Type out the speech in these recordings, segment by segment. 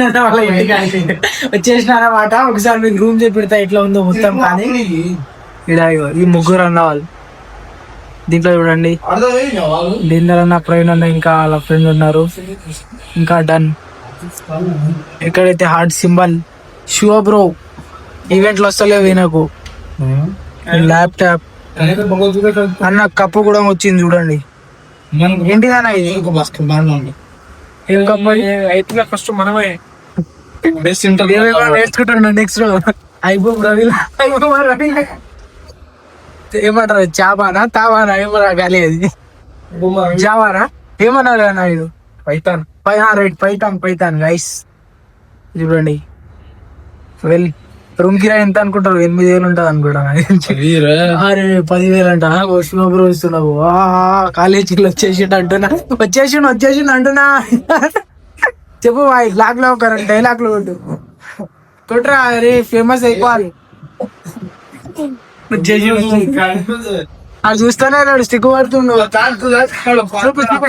వాళ్ళ ఇంటికి వచ్చేసిన అనమాట. ఒకసారి మీకు రూమ్ చెప్పిడతా ఎట్లా ఉందో మొత్తం. కానీ ఇక్కడ ఈ ముగ్గురు అన్న వాళ్ళు దీంట్లో చూడండి. డిన్నర్ అన్న, ప్రవీణ్ అన్న, ఇంకా వాళ్ళ ఫ్రెండ్ ఉన్నారు. ఇంకా డన్. ఎక్కడైతే హార్ట్ సింబల్ శివ బ్రో ఈవెంట్లు వస్తలేవు నాకు. ల్యాప్టాప్ అన్న కప్పు కూడా వచ్చింది చూడండి. ఏంటిదన్నా ఇది? ఏం కప్పు? అయితే ఫస్ట్ మనమే నేర్చుకుంటున్నా. నెక్స్ట్ అయిపో రవి ఏమంటారు? చాబానా తావానా ఏమన్నా గాలి అది జావానా ఏమన్నారు అన్న? ఇది పైథాన్. Right, Python guys. చూడండి. వెల్ రూమ్ కిరాయి ఎంత అనుకుంటారు? 8,000 ఉంటుంది అనుకుంటా. 10,000 అంట. శివబ్రో ఇస్తున్నావు. కాలేజీలో వచ్చేసిండు అంటున్నా. చెప్పు బాయ్, బ్లాక్ లో ఒక డైలాగ్ లో కొట్రా. అరే ఫేమస్ అయిపోవాలి. అది చూస్తానే స్టిక్ పడుతుండు.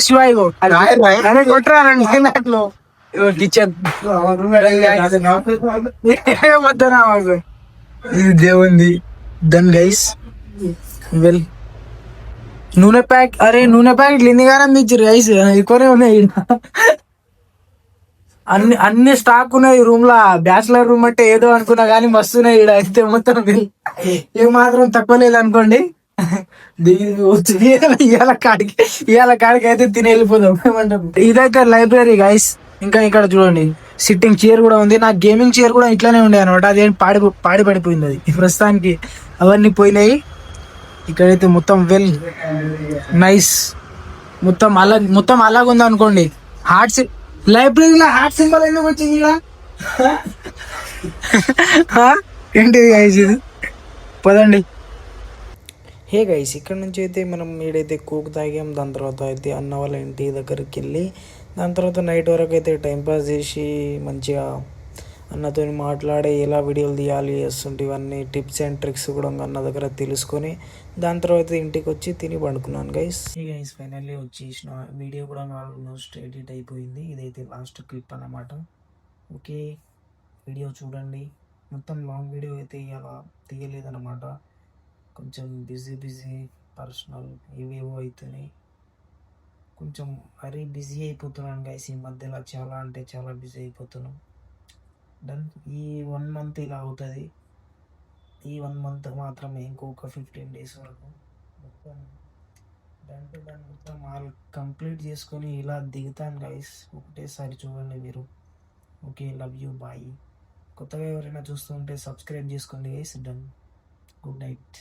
శివాయి కొట్రా డైలాగ్ లో కిచెన్ దేవుంది. దన్ గైస్ వెల్ నూనె ప్యాకెట్లు ఎన్ని గానం తెచ్చారు గైస్? ఎక్కువనే ఉన్నాయి. అన్ని స్టాక్ ఉన్నాయి రూమ్ లా. బ్యాచిలర్ రూమ్ అంటే ఏదో అనుకున్నా కానీ మస్తున్నాయి ఇక్కడ అయితే మొత్తం. ఏం మాత్రం తక్కువ లేదు అనుకోండి. ఇవాళ కాడికి అయితే తిని వెళ్ళిపోదాం. ఏమంటాం? ఇదైతే లైబ్రరీ గైస్. ఇంకా ఇక్కడ చూడండి సిట్టింగ్ చైర్ కూడా ఉంది. నా గేమింగ్ చైర్ కూడా ఇట్లానే ఉండే అనమాట. అదేం పడిపోయింది అది. ప్రస్తుతానికి అవన్నీ పోయినాయి. ఇక్కడైతే మొత్తం వెల్ నైస్. మొత్తం అలాగ ఉంది అనుకోండి. లైబ్రరీలో హార్ట్ సింబల్ ఎందుకు వచ్చింది ఇలా? ఏంటిది గైస్ ఇది? పదండి. హే గైస్, ఇక్కడ నుంచి అయితే మనం ఏడైతే కోక్ తాగాం. దాని తర్వాత అయితే అన్న వాళ్ళ ఇంటి దగ్గరికి వెళ్ళి దాని తర్వాత నైట్ వరకు అయితే టైంపాస్ చేసి మంచిగా అన్నతో మాట్లాడి ఎలా వీడియోలు తీయాలి వస్తుంటే ఇవన్నీ టిప్స్ అండ్ ట్రిక్స్ కూడా అన్న దగ్గర తెలుసుకొని దాని తర్వాత ఇంటికి వచ్చి తిని పండుకున్నాను గైస్. గైస్ ఫైనల్లీ వచ్చేసిన వీడియో కూడా ఆల్మోస్ట్ ఎడిట్ అయిపోయింది. ఇదైతే లాస్ట్ క్లిప్ అన్నమాట. ఓకే, వీడియో చూడండి. మొత్తం లాంగ్ వీడియో అయితే ఇలా తీయలేదన్నమాట. కొంచెం బిజీ పర్సనల్ ఇవేవో అవుతున్నాయి. కొంచెం బిజీ అయిపోతున్నాను గైస్. ఈ మధ్యలో చాలా అంటే చాలా బిజీ అయిపోతున్నాం. డన్. ఈ 1 month ఇలా అవుతుంది. ఈ 1 month మాత్రమే. ఇంకొక 15 days వరకు మొత్తం డన్ మొత్తం ఆల్ కంప్లీట్ చేసుకొని ఇలా దిగుతాను గైస్. ఒకటేసారి చూడండి మీరు. Okay, love you, bye. కొత్తగా ఎవరైనా చూస్తుంటే సబ్స్క్రైబ్ చేసుకోండి గైస్. డన్. Good night.